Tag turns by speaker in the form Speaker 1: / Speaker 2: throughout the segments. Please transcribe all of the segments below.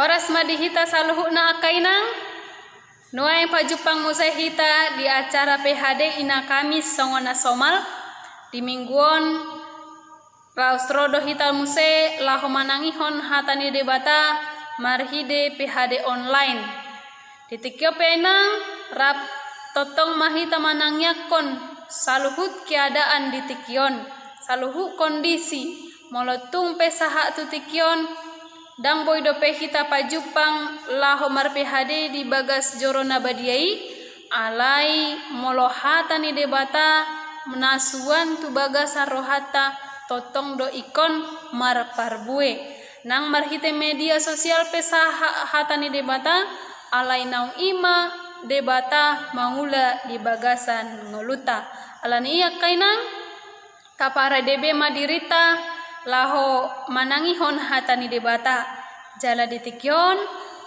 Speaker 1: Horas madihita saluhuna akainang nuai pajupang musahita di acara PHD ina Kamis songona somal di mingguon rausrodo hita muse laho manangihon hatani debata marhide PHD online ditikyo penang rap totong mahita manangyakon saluhut keadaan ditikyon saluhu kondisi molotung pesaha tutikyon dang boy dope hita pajupang laho mar PHD di bagas jorona badiai alai molohata ni debata menasuan tu bagasan rohata totong do ikon mar parbue nang marhite media sosial pesaha hata ni debata alai naung ima debata mangula di bagasan ngoluta alani iya kainang kapara debe madirita laho manangihon hatani debata jala ditikyon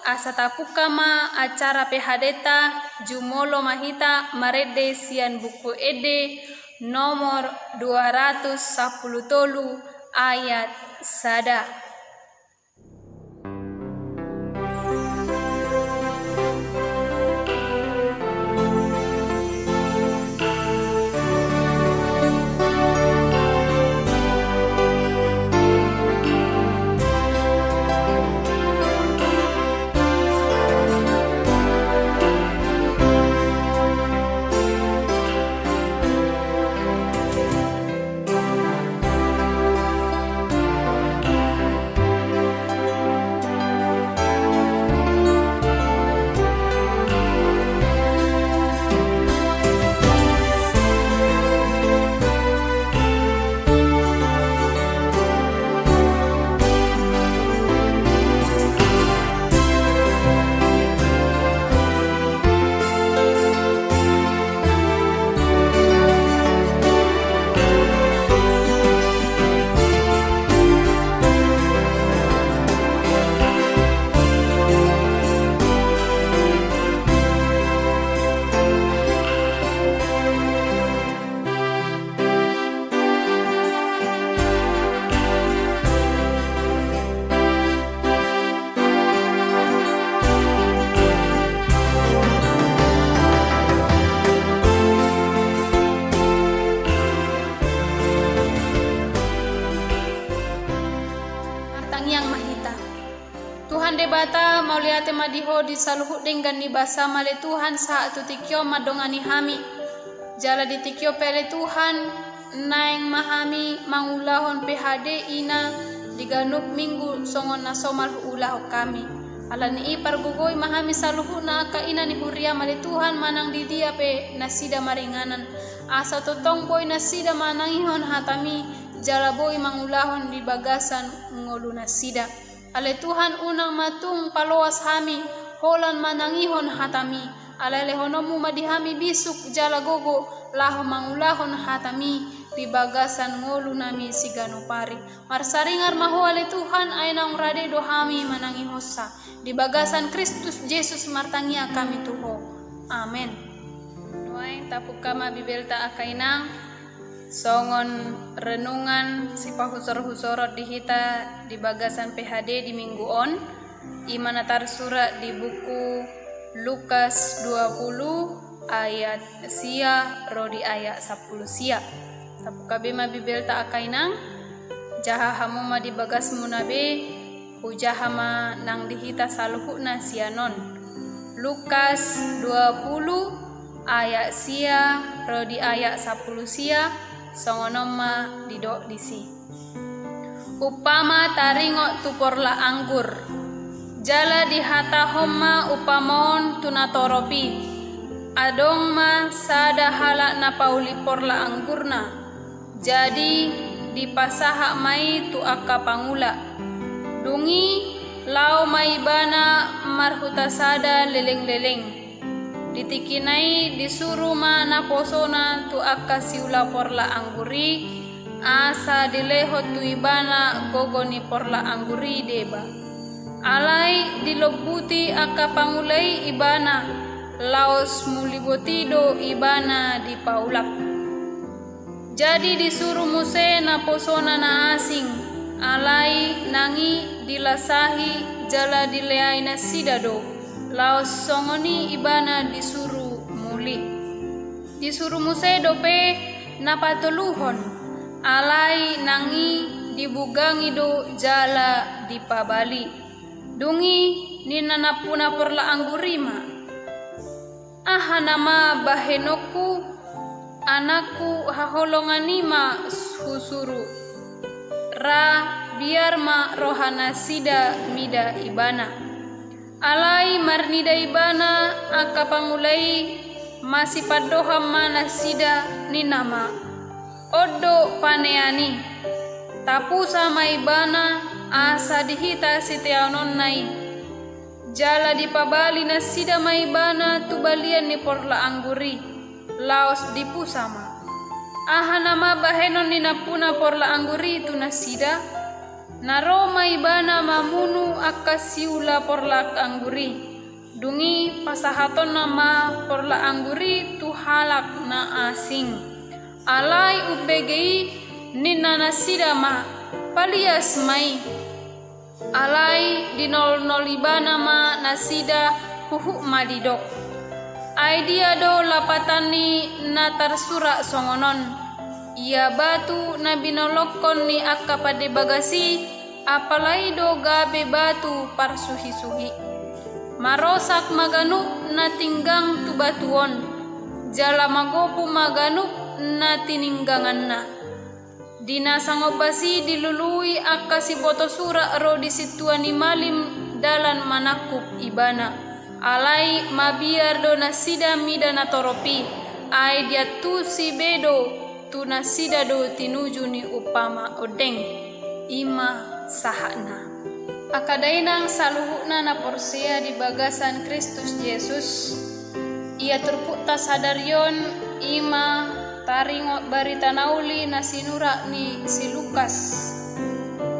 Speaker 1: asa tapukama acara PHD-ta jumolo mahita marede sian buku ede nomor 210 ayat sada. Yang mahita Tuhan debata mauliate madiho di saluhut dengan ni basa male Tuhan saat tutikyo madongani hami jala ditikyo pele Tuhan naeng mahami mangulahon PHD ina diganup minggu songon nasomal ulah kami alani ipar gugoy mahami saluhut na ka ina ni huria male Tuhan manang di dia pe nasida maringanan asa totong boy nasida manangihon hatami jala boy mangulahon di bagasan ngoluna sida ale Tuhan unang matung paloas hami holan manangihon hatami ale lehonomu madihami bisuk jala gogo laho mangulahon hatami di bagasan ngolunami sigano pari marsaringar maho ale Tuhan ay naung rade dohami manangihosa di bagasan Kristus Yesus martangia kami tuho amen nuai tapukama bibelta akainang songon renungan si pahusor-husorot dihita di bagasan PHD di minggu on imanatar surat di buku Lukas 20 ayat sia rodi ayat 10 sia tapukabema bibelta akainang jaha hamuma di bagas munabe hujahama nang dihita saluhuna sianon Lukas 20 ayat sia rodi ayat 10 sia songonoma didok disi upama taringo tuporla anggur jala dihata homma upamon tunatoropi adong ma sada halak na pauli porla anggurna jadi dipasaha mai tu akka pangula dungi lau mai bana marhuta sada leleng-leleng ditikinai disuruh mana posona tu akka siula porla angguri asa dileho tu ibana gogoni porla angguri deba alai dilobuti akka pangulai ibana laos mulibotido ibana di paulap jadi disuruh muse na posona na asing alai nangi dilasahi jala dileai na sida do. Laos songoni ibana disuruh muli. Disuruh muse dope napatuluhon. Alai nangi dibugangi do jala dipabali. Dungi ninanapuna perla anggurima. Aha nama bahenoku anakku haholonganima husuru. Ra biar ma rohana sida mida ibana. Alai marnida ibana aka pangulai masih padoha mana sida ni nama. Odo paneani tapu sama ibana asa dihita sitianon nai. Jala dipabali na sida maibana tubalian ni porla angguri. Laos dipu sama. Aha nama bahenon ni napuna porla angguri tu na sida. Naro maibana mamunu akasiula porla angguri. Dungi pasahaton nama porla angguri tu halak na asing. Alai ubegei nina na sida ma palias mai. Alai di 00 ibana ma nasida huhu madidok. Aidia do lapatani na tarsura songonon. Ia batu na binolokon ni akka pade bagasi. Apalai do gabe batu parsuhi-suhi. Marosak maganup na tinggang tu batuon. Jala magopu maganup na tininggangan na. Dina sangobasi dilului akka si boto sura ro di situan ni malim dalan manakup ibana. Alai mabiar do nasida mida na toropi. Ai dia tu si bedo tu nasida do tinuju ni upama odeng. Ima sahana. Akadainang saluhukna na porsia di bagasan Kristus Yesus. Ia terpukta sadarion ima taringot barita nauli na sinura ni si Lukas.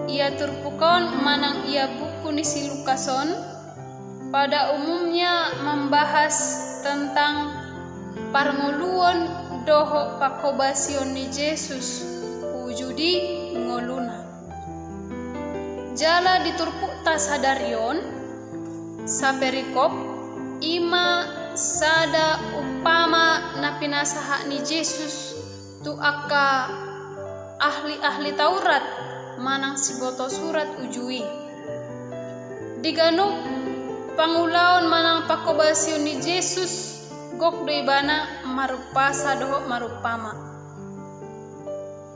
Speaker 1: Ia turpukon manang ia buku ni si Lukason. Pada umumnya membahas tentang parngoluan doho pakobasion ni Yesus wujudi ngoluna. Jala diturpukta sadarion saperikop ima sada upama na pinasaha ni Yesus tu akka ahli-ahli Taurat manang si boto surat ujui. Diganup pangulaon manang pakobasyon ni Yesus gok do ibana marupasa doho marupama.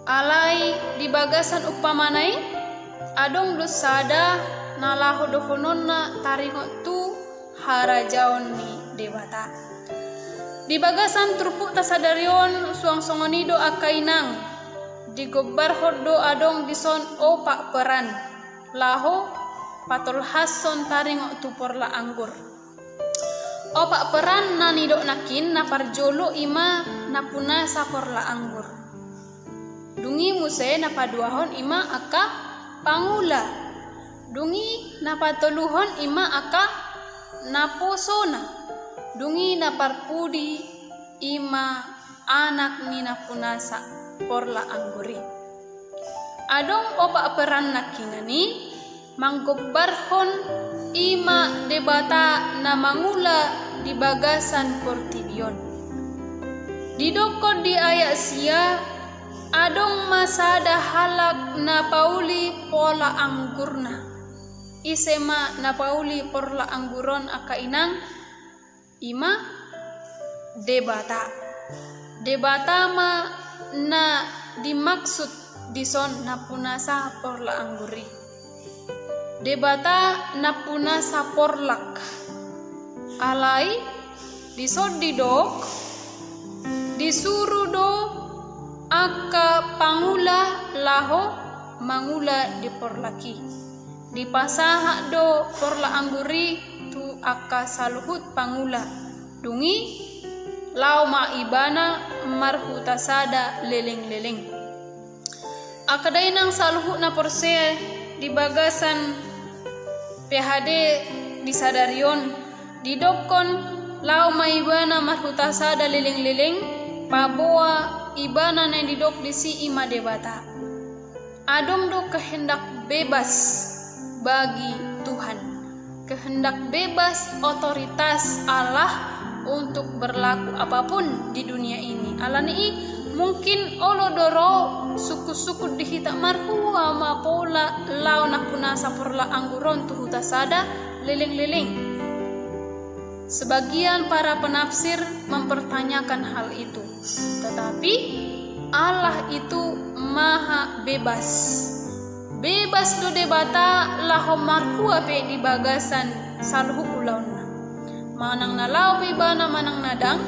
Speaker 1: Alai di bagasan upamanai adong do sada nalaho dohonon na taringot tu harajaon ni dewata. Di bagasan trupuk tasadarion suang songonido akainang digobar hoddo adong dison opak peran laho patol hason taring tu porla anggur. Opak peran nanido nakin na parjolo ima napuna sa porla anggur. Dungi muse na paduahon ima aka pangula. Dungi na patuluhon ima aka naposona. Dungi na parpudi ima anak ni napunasa porla angguri. Adong opak peran nakinani manggobarhon ima debata na mangula di bagasan portibion. Didokod di ayat sia adong masada halak na pauli pola anggurna. Isema na pauli porla angguron akainang ima debata. Debata ma na dimaksud dison na punasa porla angguri. Debata na punasa porlak. Alai dison didok disuruh do aka pangula laho mangula di porlaki. Di pasaha do porla angguri tu aka saluhut pangula. Dungi lau ma ibana marhutasada leleng-leleng. Akadainang saluhut na porse di bagasan PHD di sadarion didokon lau ma ibana marhutasada leleng-leleng paboa ibana na didok di si ima debata. Adong do kehendak bebas bagi Tuhan. Kehendak bebas otoritas Allah untuk berlaku apapun di dunia ini. Allah ni mungkin olodoro suku-suku dihita marhua mapola lau napuna saporla angguron tuhuta sada leleng-leleng. Sebagian para penafsir mempertanyakan hal itu, tetapi Allah itu maha bebas. Bebas do debata laho marhua pe di bagasan salhu ulauna. Manang nalau pe bana manang nadang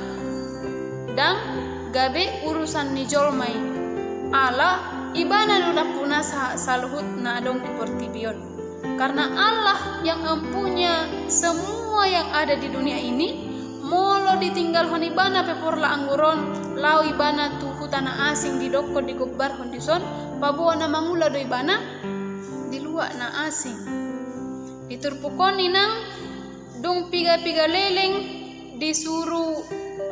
Speaker 1: dang gabe urusan ni jolmai. Allah ibana do napuna salhut na dong kiportibion. Karena Allah yang empunya semua yang ada di dunia ini, molo ditinggal hon ibana pe porla angguron, lau ibana tuhu tanah asing di doko di gobar hondison, pabuana na mangula do ibana di luar na asing. Diturpukon inang dong piga-piga leleng disuruh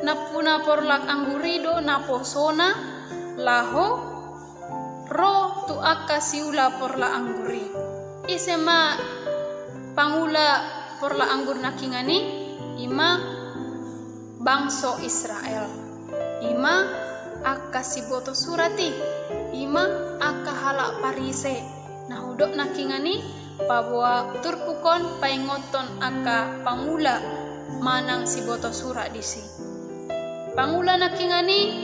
Speaker 1: napuna porlak anggurido naposona laho ro tu akasiula porla angguri. Isema pangula porla anggur nakingani ima bangso Israel, ima akasiboto surati, ima akahala parise nahudok nakingani pabuwa turpukon paingoton aka pangula manang si boto surat disi. Pangula nakingani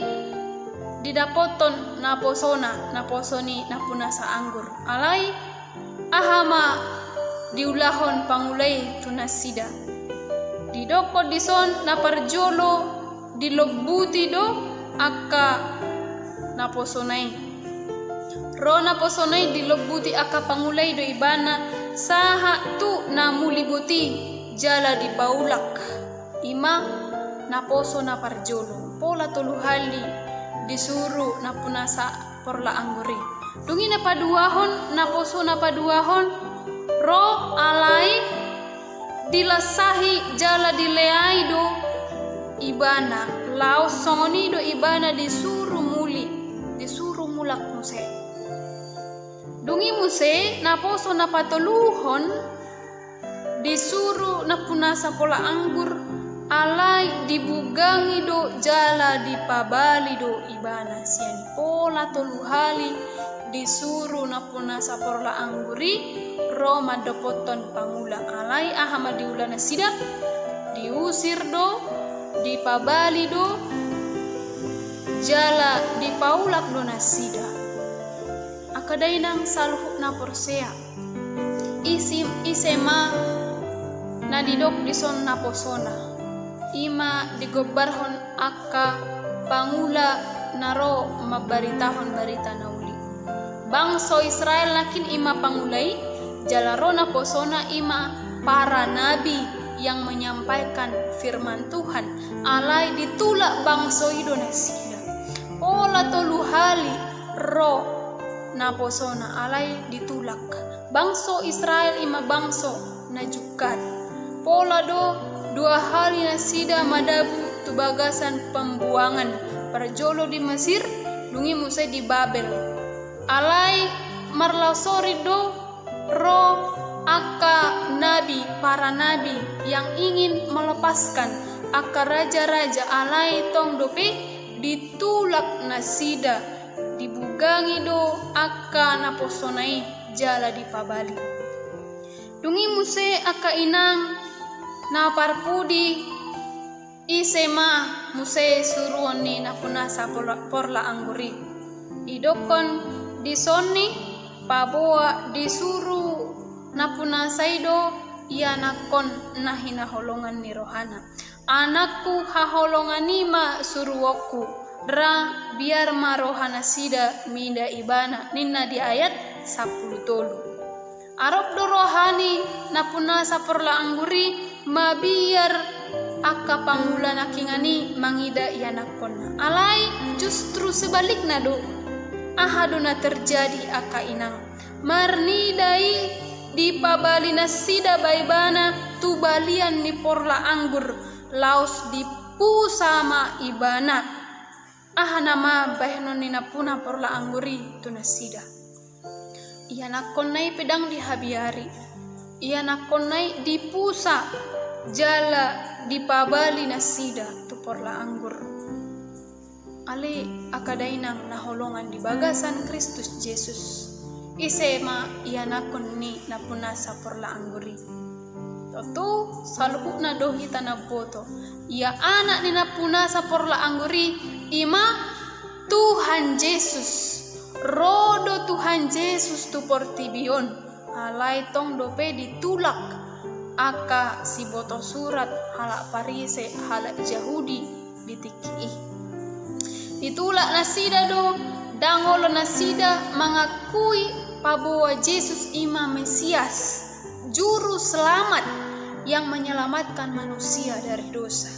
Speaker 1: didapoton naposoni napuna sa anggur. Alai ahama diulahon pangulai tunasida. Didoko dison naparjolo dilobbuti do aka naposonai. Ro naposonai dilobbuti aka pangulai do ibana saha tu namulibuti jala di baulak. Ima naposo naparjolo. Pola tuluhali disuruh napunasa porla angguri. Dungi napaduahon naposo napaduahon ro alai dilasahi jala dileai do ibana lao songoni do ibana disuruh mulak muse. Dungi muse naposo napatoluhon disuruh napunasa pola anggur alai dibugangi do jala dipabali do ibana siani pola toluhali disuruh napuna saporla angguri Roma dopoton pangula alai ahama diulana sida diusir do dipabali do jala dipaulak do nasida akadainang saluhuk na porsea isema na didok dison naposona ima digobarhon akka pangula naro mabaritahon barita nauli. Bangso Israel nakin ima pangulai jalarona posona ima para nabi yang menyampaikan firman Tuhan alai ditulak bangso Indonesia. Pola toluhali ro naposona alai ditulak. Bangso Israel ima bangso najukat. Pola do dua hari nasida madabu tu bagasan pembuangan perjolo di Mesir dungi musai di Babel alai marlasori do ro aka nabi para nabi yang ingin melepaskan aka raja-raja alai tong dope ditulak nasida dibugangi do aka naposonai jala di pabali dungi musai aka inang na parpudi isema musai suruon ni napunasa porla angguri idokon disoni paboa disuruh napunasaido ia nakon nahina holongan ni rohana anakku haholongan nima suruwoku ra biar marohana sida minda ibana ninna di ayat 10 tolu arop do rohani napunasa porla angguri mabiar aka pangula nakingani mangida ia nakonna alai justru sebaliknya do ahaduna terjadi aka inang marnidai di pabali nasida baibana tu balian ni porla anggur laos di pusama ibana ahanama bahnon ni napuna porla angguri tu nasida ia nakonnai pedang di habiari ia nakonai di pusa jala di pabali nasida tu porla anggur. Ale akadainang naholongan di bagasan Kristus Yesus. Isema ia nakon ni napunasa porla angguri. Toto saluhuk na dohita na boto. Ia anak ni napunasa porla angguri ima Tuhan Yesus. Rodo Tuhan Yesus tu portibion. Alai tong dope ditulak. Aka si boto surat halak parise halak Yahudi ditikii. Ditulak nasida do dangolo nasida mengakui bahwa Yesus ima Mesias, juru selamat yang menyelamatkan manusia dari dosa.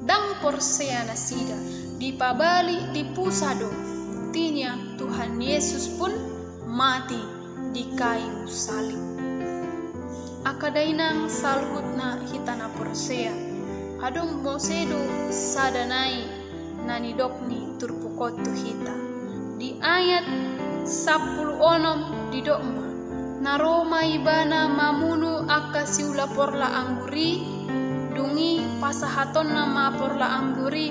Speaker 1: Dang porsea nasida dipabali di pusado, buktinya Tuhan Yesus pun mati di kayu salib. Akadainang salhutna hitana porsea, adong mosedo sadanai nanidokni turpukotu hita. Di ayat 10 di dokma naroma ibana mamunu akasiula porla angguri dungi pasahaton nama porla angguri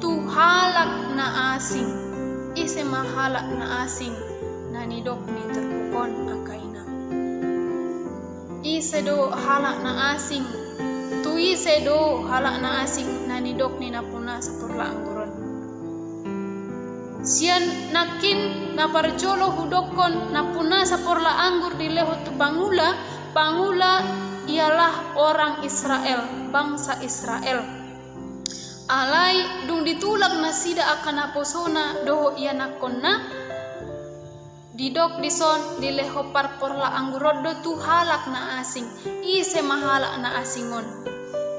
Speaker 1: tu halak na asing ise mahalak na asing nanidokni turpukon akaina ise do halak na asing tu ise do halak na asing nanidokni napuna sa porla angguron. Sian nakin na parjolo hudokon na puna sa porla anggur di lehot Pangula. Pangula ialah orang Israel, bangsa Israel. Alai dung ditulak na sida akan aposona doho ia nakonna didok dison di leho par porla anggur do tu halak na asing. Ise mahalak na asingon.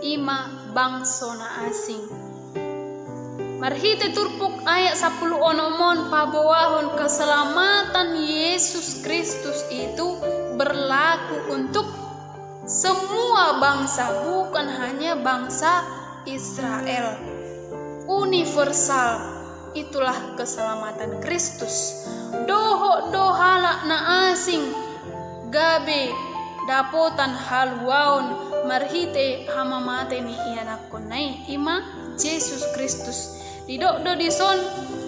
Speaker 1: Ima bangso na asing. Marhite turpuk ayat 10 onomon pabawahon keselamatan Yesus Kristus itu berlaku untuk semua bangsa, bukan hanya bangsa Israel. Universal, itulah keselamatan Kristus. Doho dohala na asing gabe dapotan halwaon marhite hamamate ni ianakonai ima Yesus Kristus. Didok do dison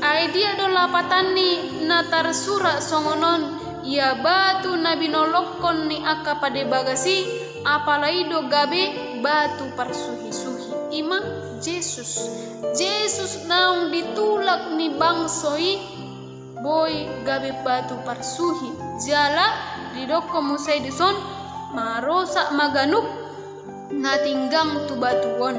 Speaker 1: ai dia do lapatan ni natar sura songonon ia batu nabi nolokon ni aka pade bagasi apalai do gabe batu parsuhi-suhi ima Yesus. Yesus naung ditulak ni bangsoi boy gabe batu parsuhi jala didok komusai dison marosak maganuk natinggang tu batuon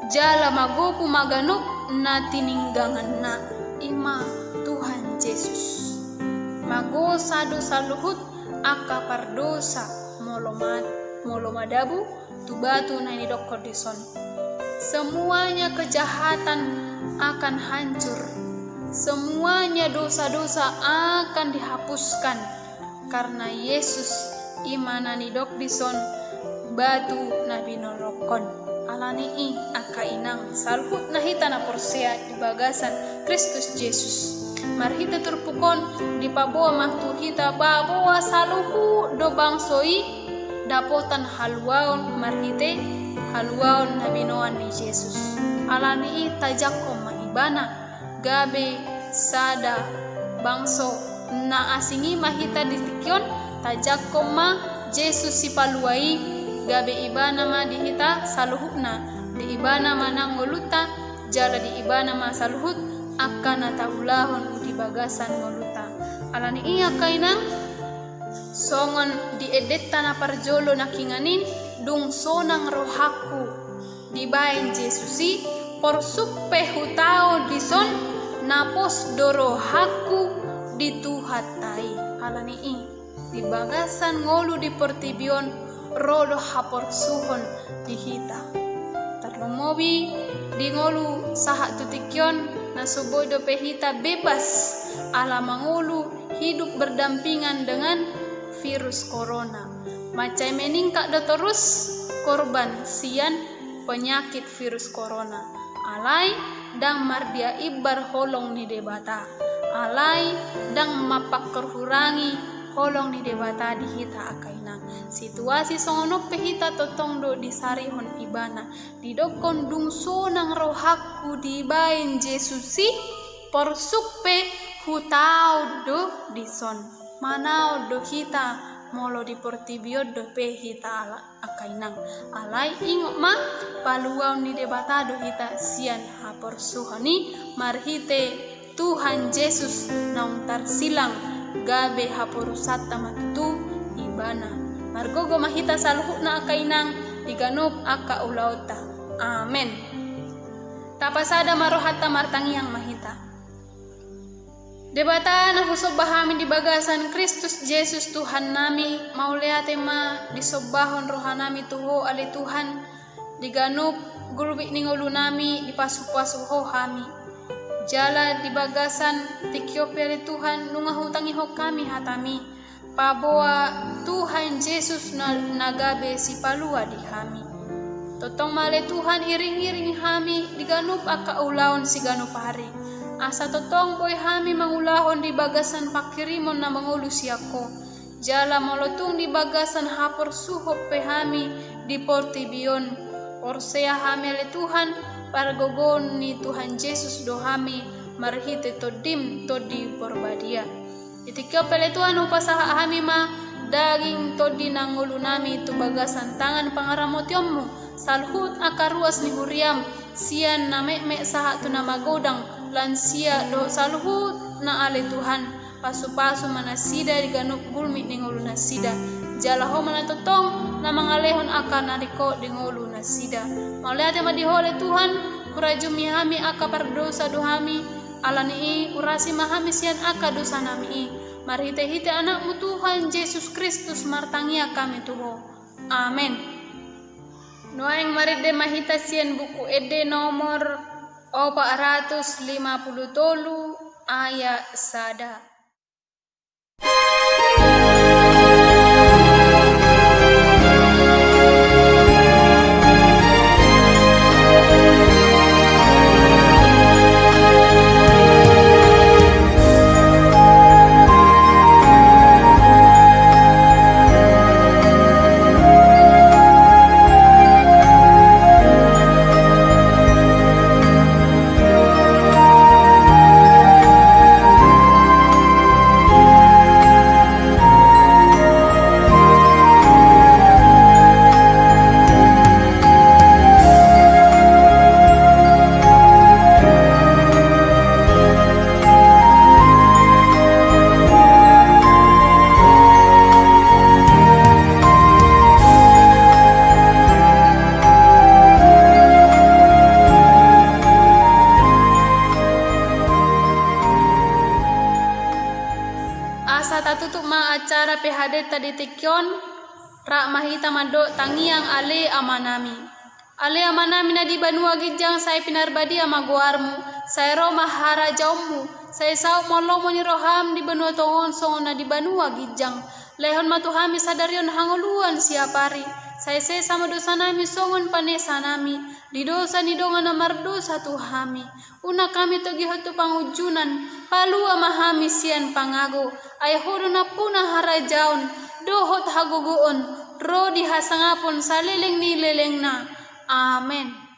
Speaker 1: jala magoku maganuk na tininggangan na ima Tuhan Yesus. Magosa dosa luhut aka pardosa molomadabu tu batu na nidokko dison. Semuanya kejahatan akan hancur. Semuanya dosa-dosa akan dihapuskan karena Yesus imana nidok dison batu nabi nolokon. Alani aka inang salhut nahita na porsea di bagasan Kristus Yesus. Marhita turpukon di paboa mahtuhita baboa saluhu do bangsoi dapotan halwaon marhite halwaon nabinoan ni Yesus. Alani tajako mahibana gabe sada bangso na asingi mahita ditikyon tajako ma Yesus si paluai gabe ibana ma dihita saluhutna di ibana ma nangoluta jala di ibana ma saluhut akan taulahon di bagasan ngoluta. Alani iya kainang songon di edetta na parjolo nakinganin dung sonang rohaku di baen Jesusi porsuppe hutao dison napos dorohaku di tuhatai. Alani di bagasan ngolu di portibion rodo hapor suhon dihita tarlomobi di ngolu sahat tutikyon na suboy do pehita bebas ala mangulu hidup berdampingan dengan virus corona macai meningkat do terus korban sian penyakit virus corona alai dang mardia ibar holong ni debata alai dang mapak kerhurangi holong ni debata di hita akaina. Situasi songonop hita totong do disarihon ibana. Didokon dungso nang rohaku dibain Jesusi porsukpe hutau do dison. Manao do hita molo di portibio do pe hita ala akainang. Alai ingok ma paluau ni debata do hita sian haporsuhani marhite Tuhan Yesus naung tarsilang gabe haporusata matutu ibana. Margogo mahita saluhuk na akainang diganup aka ulauta. Amen. Tapasada marohata martangiang mahita. Debata na husob bahamin di bagasan Kristus Yesus Tuhan nami mauleate ma disobahon rohanami tuho ali Tuhan diganup gulbi ningulu nami dipasuh-pasuho hami. Jala di bagasan tikyo pele Tuhan nungahutangi ho kami hatami paboa Tuhan Yesus nagabe si palua di hami. Totong male Tuhan iring-iring hami diganup aka ulaon si ganup hari. Asa totong boy hami mangulahon di bagasan pakirimon na mangulu siako. Jala molotung di bagasan hapor suhop pe hami di portibion. Porsea hami ale Tuhan para gogon ni Tuhan Yesus dohami marhite todim todi porbadia. Itikyo pele Tuhan upasaha hami ma daging todi nangulu nami tu bagasan tangan pangaramotiommu salhut akaruas ni huriam sian na mek saha tu nama godang lansia do salhut na ale Tuhan pasu-pasu mana sida diganup gulmi ningulu na sida jalaho mana totong na mangalehon akan nariko dingulu na sida mauleate madihole Tuhan kurajumi hami aka pardosa dohami alani urasi mahami sian aka dosa nami marhite-hite anakmu Tuhan Yesus Kristus martangia kami tuho. Amen. Noaing maride mahita sian buku ede nomor 453 ayat sada. Tatutuk ma acara PHD tadi tikyon rak mahita mado tangiang ale amanami. Ale amanami na di banua gijang saya pinarbadi amaguarmu, saya roma hara jaummu, saya sau molomo ni roham di banua tongon songon na di banua gijang. Lehon matuhami sadarion hangoluan siapari. Saya sama dosa nami songon panesa nami. Di dosa ni dongan namar dosa tuhami. Una kami togi hotu pangujunan. Palua mahami sian pangago. Ayahodo na puna harajaun. Dohot haguguon. Rodi hasangapon saliling ni leleng na. Amen.